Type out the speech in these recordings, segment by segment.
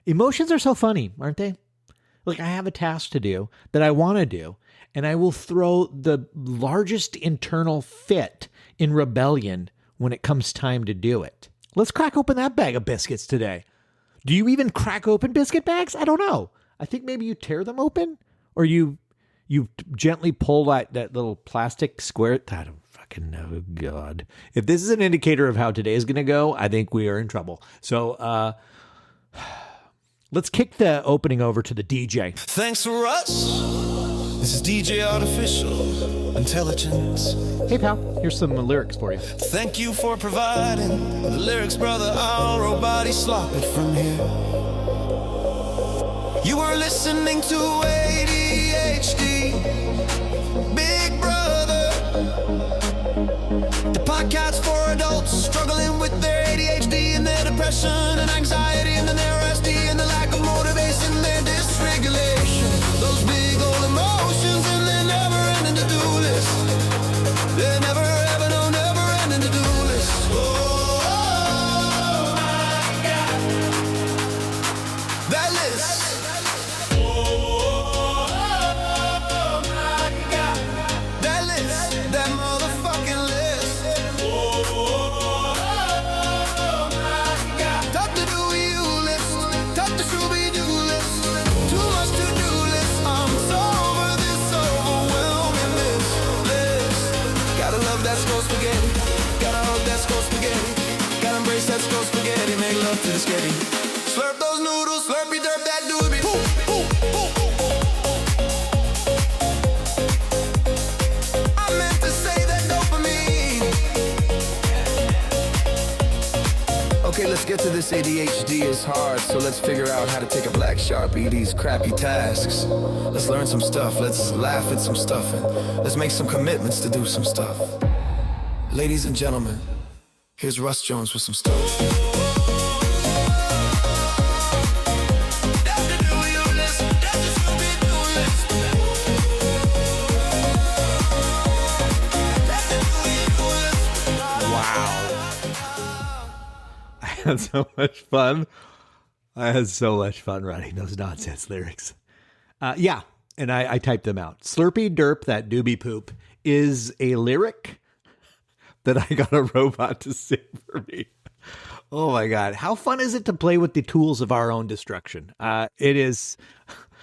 Emotions are so funny, aren't they? Like I have a task to do that I want to do, and I will throw the largest internal fit in rebellion when it comes time to do it. Let's crack open that bag of biscuits today. Do you even crack open biscuit bags? I don't know. I think maybe you tear them open or you gently pull that little plastic square. I don't fucking know. God. If this is an indicator of how today is going to go, I think we are in trouble. So, let's kick the opening over to the DJ. Thanks for us. This is DJ Artificial Intelligence. Hey, pal. Here's some lyrics for you. Thank you for providing the lyrics, brother. Our body slop it from here. You were listening to ADHD, Big Brother. The podcast for adults struggling with their ADHD and their depression and anxiety and then their SD and the lack of motivation, their dysregulation. Those big old emotions and their never-ending to-do list. They're never ever, no, never-ending to-do list. Oh, my God. That list. To the sketty. Slurp those noodles, slurpy derp that doobie. I meant to say that dopamine. Okay, let's get to this. ADHD is hard, so let's figure out how to take a black Sharpie these crappy tasks. Let's learn some stuff, let's laugh at some stuff, and let's make some commitments to do some stuff. Ladies and gentlemen, here's Russ Jones with some stuff. I had so much fun. I had so much fun writing those nonsense lyrics. Yeah, and I typed them out. Slurpy derp that doobie poop is a lyric that I got a robot to sing for me. Oh my God. How fun is it to play with the tools of our own destruction? It is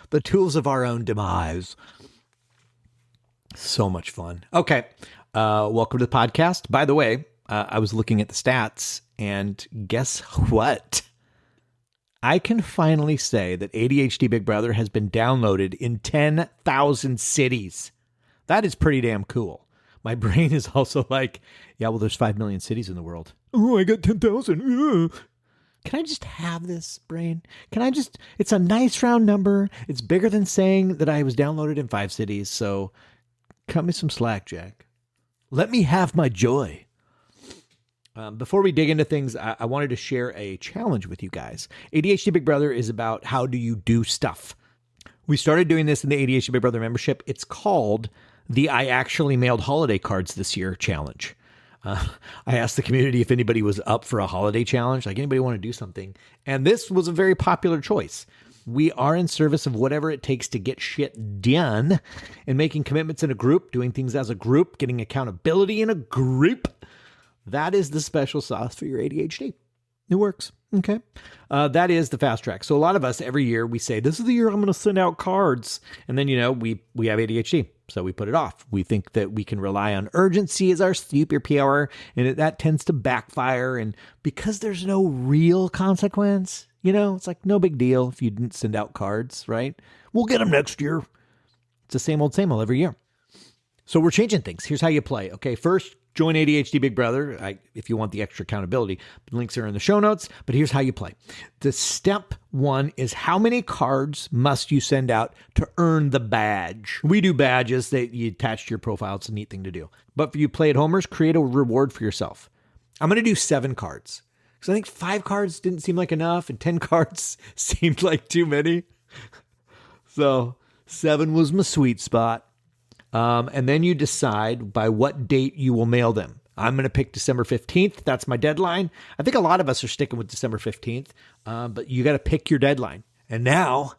the tools of our own demise. So much fun. Okay. Welcome to the podcast. By the way, I was looking at the stats, and guess what? I can finally say that ADHD Big Brother has been downloaded in 10,000 cities. That is pretty damn cool. My brain is also like, yeah, well, there's 5 million cities in the world. Oh, I got 10,000. Can I just have this, brain? It's a nice round number. It's bigger than saying that I was downloaded in 5 cities. So cut me some slack, Jack. Let me have my joy. Before we dig into things, I wanted to share a challenge with you guys. ADHD Big Brother is about how do you do stuff. We started doing this in the ADHD Big Brother membership. It's called the I Actually Mailed Holiday Cards This Year challenge. I asked the community if anybody was up for a holiday challenge, like anybody want to do something. And this was a very popular choice. We are in service of whatever it takes to get shit done and making commitments in a group, doing things as a group, getting accountability in a group. That is the special sauce for your ADHD. It works. Okay. That is the fast track. So a lot of us every year we say, this is the year I'm going to send out cards. And then, we have ADHD. So we put it off. We think that we can rely on urgency as our superpower, and that tends to backfire. And because there's no real consequence, it's like no big deal if you didn't send out cards, right? We'll get them next year. It's the same old every year. So we're changing things. Here's how you play. Okay, first, join ADHD Big Brother if you want the extra accountability. The links are in the show notes, but here's how you play. The step one is how many cards must you send out to earn the badge? We do badges that you attach to your profile. It's a neat thing to do. But for you play-at-homers, create a reward for yourself. I'm going to do 7 cards. Because I think 5 cards didn't seem like enough and 10 cards seemed like too many. So 7 was my sweet spot. And then you decide by what date you will mail them. I'm going to pick December 15th. That's my deadline. I think a lot of us are sticking with December 15th, but you got to pick your deadline. And now,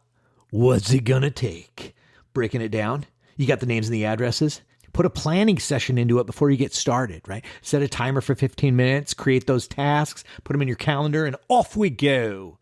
what's it going to take? Breaking it down. You got the names and the addresses. Put a planning session into it before you get started, right? Set a timer for 15 minutes, create those tasks, put them in your calendar, and off we go.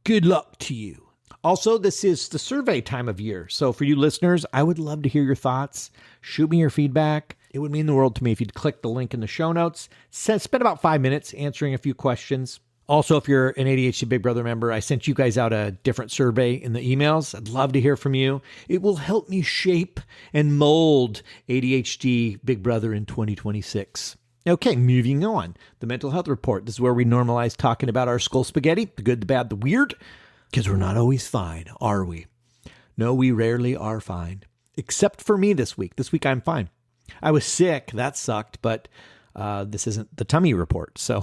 Good luck to you. Also, this is the survey time of year. So for you listeners, I would love to hear your thoughts. Shoot me your feedback. It would mean the world to me if you'd click the link in the show notes. Spend about 5 minutes answering a few questions. Also, if you're an ADHD Big Brother member, I sent you guys out a different survey in the emails. I'd love to hear from you. It will help me shape and mold ADHD Big Brother in 2026. Okay, moving on. The mental health report. This is where we normalize talking about our skull spaghetti, the good, the bad, the weird, because we're not always fine, are we? No, we rarely are fine. Except for me this week. This week I'm fine. I was sick. That sucked, but this isn't the tummy report. So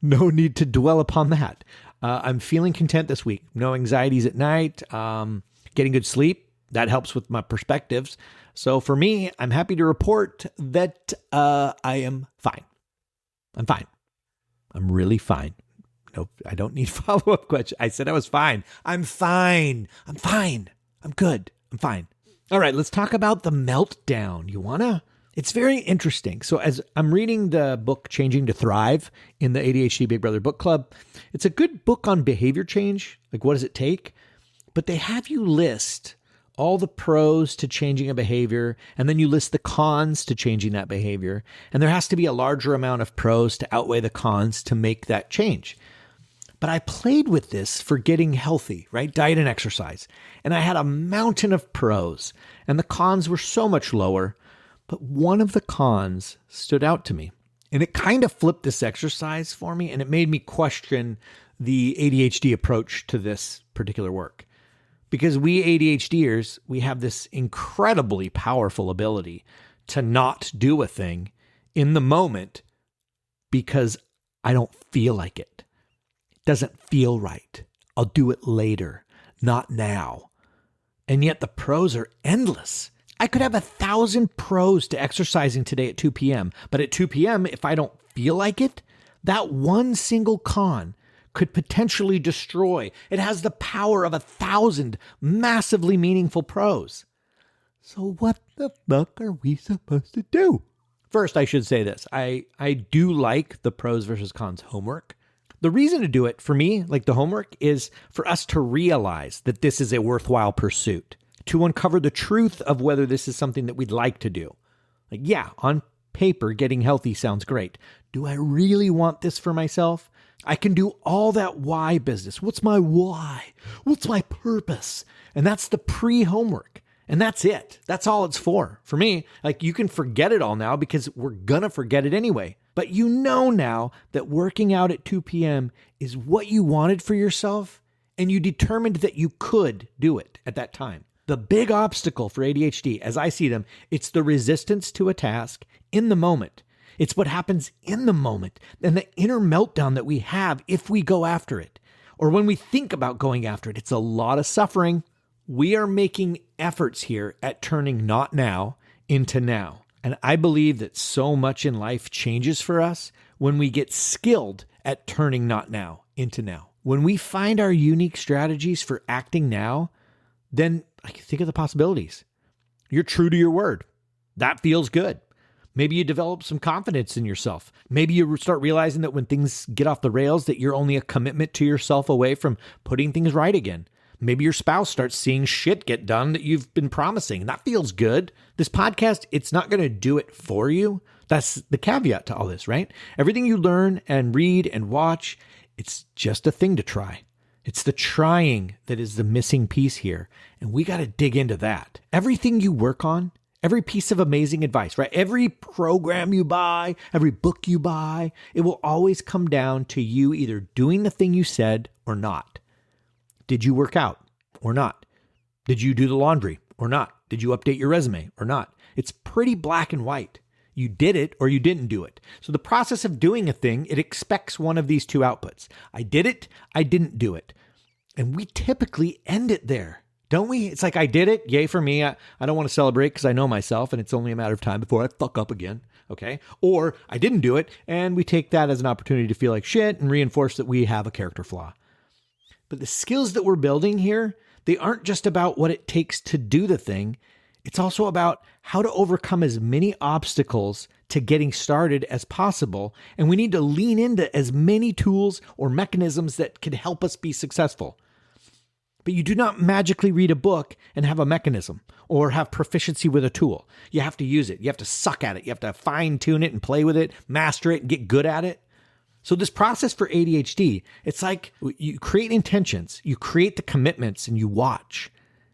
no need to dwell upon that. I'm feeling content this week. No anxieties at night. Getting good sleep. That helps with my perspectives. So for me, I'm happy to report that I am fine. I'm fine. I'm really fine. Nope, I don't need follow-up questions. I said I was fine. I'm fine. I'm fine. I'm good. I'm fine. All right, let's talk about the meltdown. You wanna? It's very interesting. So as I'm reading the book Changing to Thrive in the ADHD Big Brother book club, it's a good book on behavior change. Like, what does it take? But they have you list all the pros to changing a behavior, and then you list the cons to changing that behavior. And there has to be a larger amount of pros to outweigh the cons to make that change. But I played with this for getting healthy, right? Diet and exercise. And I had a mountain of pros, and the cons were so much lower. But one of the cons stood out to me, and it kind of flipped this exercise for me, and it made me question the ADHD approach to this particular work. Because we ADHDers, we have this incredibly powerful ability to not do a thing in the moment because I don't feel like it. It doesn't feel right. I'll do it later, not now. And yet the pros are endless. I could have 1,000 pros to exercising today at 2 p.m., but at 2 p.m., if I don't feel like it, that one single con could potentially destroy. It has the power of 1,000 massively meaningful pros. So what the fuck are we supposed to do? First, I should say this. I do like the pros versus cons homework. The reason to do it for me, like the homework, is for us to realize that this is a worthwhile pursuit, to uncover the truth of whether this is something that we'd like to do. Like, yeah, on paper, getting healthy sounds great. Do I really want this for myself? I can do all that why business. What's my why? What's my purpose? And that's the pre-homework. And that's it. That's all it's for. For me, like, you can forget it all now because we're going to forget it anyway. But you know now that working out at 2 p.m. is what you wanted for yourself, and you determined that you could do it at that time. The big obstacle for ADHD, as I see them, it's the resistance to a task in the moment. It's what happens in the moment and the inner meltdown that we have if we go after it. Or when we think about going after it, it's a lot of suffering. We are making efforts here at turning not now into now. And I believe that so much in life changes for us when we get skilled at turning not now into now. When we find our unique strategies for acting now, then I can think of the possibilities. You're true to your word. That feels good. Maybe you develop some confidence in yourself. Maybe you start realizing that when things get off the rails, that you're only a commitment to yourself away from putting things right again. Maybe your spouse starts seeing shit get done that you've been promising. That feels good. This podcast, it's not going to do it for you. That's the caveat to all this, right? Everything you learn and read and watch, it's just a thing to try. It's the trying that is the missing piece here. And we got to dig into that. Everything you work on, every piece of amazing advice, right? Every program you buy, every book you buy, it will always come down to you either doing the thing you said or not. Did you work out or not? Did you do the laundry or not? Did you update your resume or not? It's pretty black and white. You did it or you didn't do it. So the process of doing a thing, it expects one of these two outputs. I did it, I didn't do it. And we typically end it there. Don't we? It's like, I did it. Yay for me. I don't want to celebrate because I know myself and it's only a matter of time before I fuck up again. Okay. Or I didn't do it. And we take that as an opportunity to feel like shit and reinforce that we have a character flaw. But the skills that we're building here, they aren't just about what it takes to do the thing. It's also about how to overcome as many obstacles to getting started as possible. And we need to lean into as many tools or mechanisms that can help us be successful. But you do not magically read a book and have a mechanism or have proficiency with a tool. You have to use it. You have to suck at it. You have to fine tune it and play with it, master it and get good at it. So this process for ADHD, it's like you create intentions, you create the commitments, and you watch.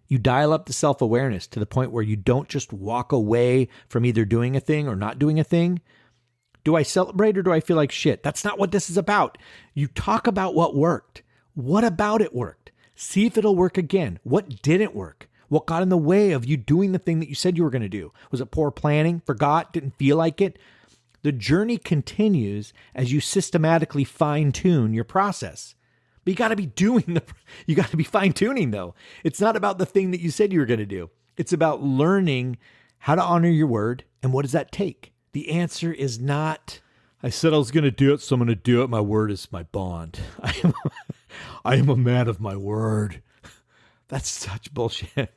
You dial up the self-awareness to the point where you don't just walk away from either doing a thing or not doing a thing. Do I celebrate or do I feel like shit? That's not what this is about. You talk about what worked. What about it worked? See if it'll work again. What didn't work? What got in the way of you doing the thing that you said you were going to do? Was it poor planning? Forgot? Didn't feel like it? The journey continues as you systematically fine-tune your process. But you got to be you got to be fine-tuning though. It's not about the thing that you said you were going to do. It's about learning how to honor your word. And what does that take? The answer is not, I said I was going to do it, so I'm going to do it. My word is my bond. I am a man of my word. That's such bullshit.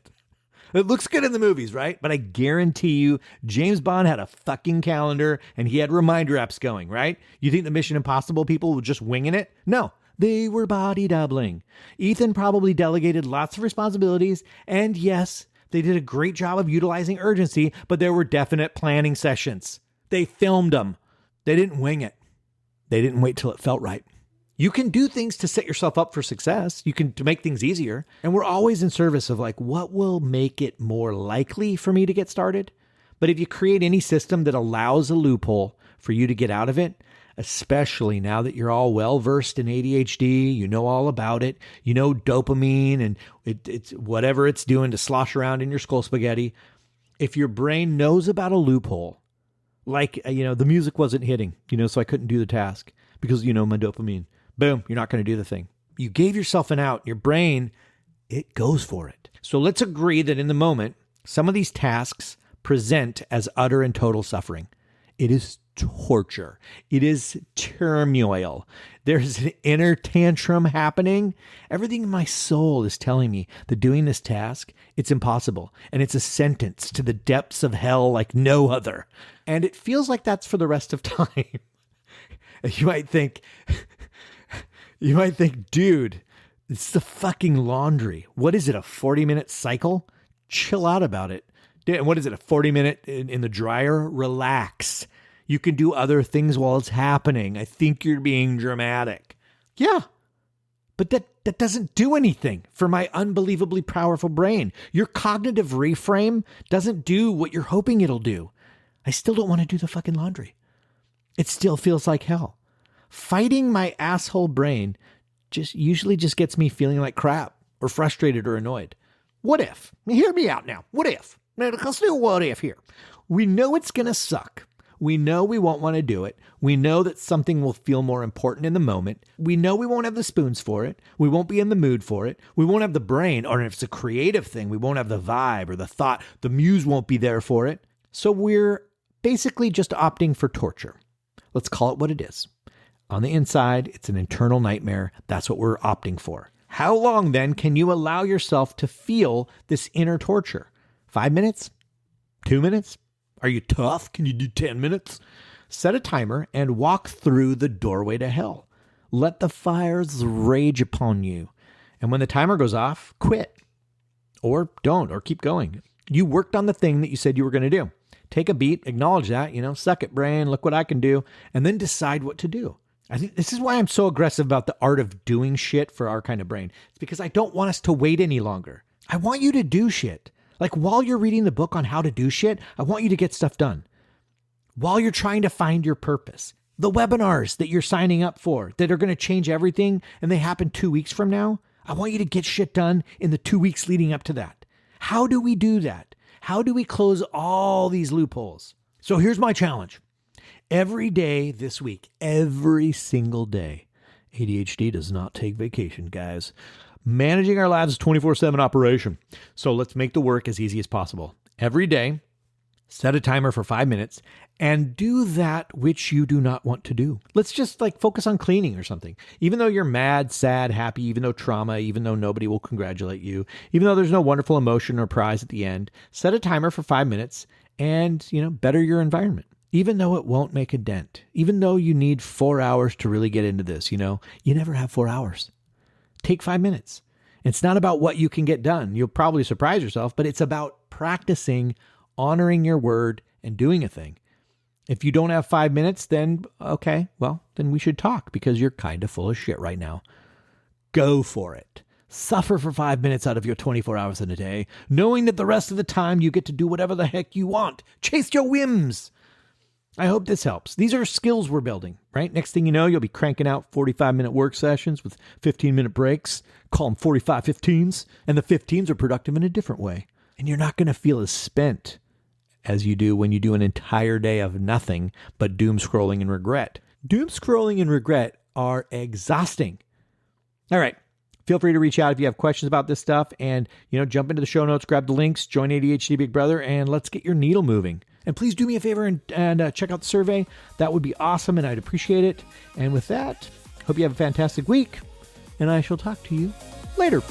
It looks good in the movies, right? But I guarantee you, James Bond had a fucking calendar and he had reminder apps going, right? You think the Mission Impossible people were just winging it? No, they were body doubling. Ethan probably delegated lots of responsibilities. And yes, they did a great job of utilizing urgency, but there were definite planning sessions. They filmed them. They didn't wing it. They didn't wait till it felt right. You can do things to set yourself up for success. You can to make things easier. And we're always in service of like, what will make it more likely for me to get started? But if you create any system that allows a loophole for you to get out of it, especially now that you're all well-versed in ADHD, you know all about it, you know dopamine and it's whatever it's doing to slosh around in your skull spaghetti. If your brain knows about a loophole, like, the music wasn't hitting, so I couldn't do the task because, my dopamine. Boom, you're not going to do the thing. You gave yourself an out. Your brain, it goes for it. So let's agree that in the moment, some of these tasks present as utter and total suffering. It is torture. It is turmoil. There's an inner tantrum happening. Everything in my soul is telling me that doing this task, it's impossible. And it's a sentence to the depths of hell like no other. And it feels like that's for the rest of time. You might think, dude, it's the fucking laundry. What is it, a 40-minute cycle? Chill out about it. And what is it, a 40-minute in the dryer? Relax. You can do other things while it's happening. I think you're being dramatic. Yeah, but that doesn't do anything for my unbelievably powerful brain. Your cognitive reframe doesn't do what you're hoping it'll do. I still don't want to do the fucking laundry. It still feels like hell. Fighting my asshole brain usually just gets me feeling like crap or frustrated or annoyed. What if? Hear me out now. What if? Now, let's do a what if here. We know it's going to suck. We know we won't want to do it. We know that something will feel more important in the moment. We know we won't have the spoons for it. We won't be in the mood for it. We won't have the brain, or if it's a creative thing, we won't have the vibe or the thought. The muse won't be there for it. So we're basically just opting for torture. Let's call it what it is. On the inside, it's an internal nightmare. That's what we're opting for. How long then can you allow yourself to feel this inner torture? 5 minutes? 2 minutes? Are you tough? Can you do 10 minutes? Set a timer and walk through the doorway to hell. Let the fires rage upon you. And when the timer goes off, quit. Or don't, or keep going. You worked on the thing that you said you were going to do. Take a beat, acknowledge that, suck it, brain, look what I can do, and then decide what to do. I think this is why I'm so aggressive about the art of doing shit for our kind of brain. It's because I don't want us to wait any longer. I want you to do shit. Like while you're reading the book on how to do shit, I want you to get stuff done. While you're trying to find your purpose, the webinars that you're signing up for that are going to change everything and they happen 2 weeks from now, I want you to get shit done in the 2 weeks leading up to that. How do we do that? How do we close all these loopholes? So here's my challenge. Every day this week, every single day, ADHD does not take vacation, guys. Managing our lives is a 24/7 operation. So let's make the work as easy as possible. Every day, set a timer for 5 minutes and do that which you do not want to do. Let's just focus on cleaning or something. Even though you're mad, sad, happy, even though trauma, even though nobody will congratulate you, even though there's no wonderful emotion or prize at the end, set a timer for 5 minutes and, better your environment. Even though it won't make a dent, even though you need 4 hours to really get into this, you never have 4 hours. Take 5 minutes. It's not about what you can get done. You'll probably surprise yourself, but it's about practicing, honoring your word, and doing a thing. If you don't have 5 minutes, then okay, well, then we should talk because you're kind of full of shit right now. Go for it. Suffer for 5 minutes out of your 24 hours in a day, knowing that the rest of the time you get to do whatever the heck you want. Chase your whims. I hope this helps. These are skills we're building, right? Next thing you know, you'll be cranking out 45-minute work sessions with 15-minute breaks. Call them 45 15s. And the 15s are productive in a different way. And you're not going to feel as spent as you do when you do an entire day of nothing but doom scrolling and regret. Doom scrolling and regret are exhausting. All right. Feel free to reach out if you have questions about this stuff and, jump into the show notes, grab the links, join ADHD Big Brother, and let's get your needle moving. And please do me a favor and check out the survey. That would be awesome, and I'd appreciate it. And with that, hope you have a fantastic week, and I shall talk to you later.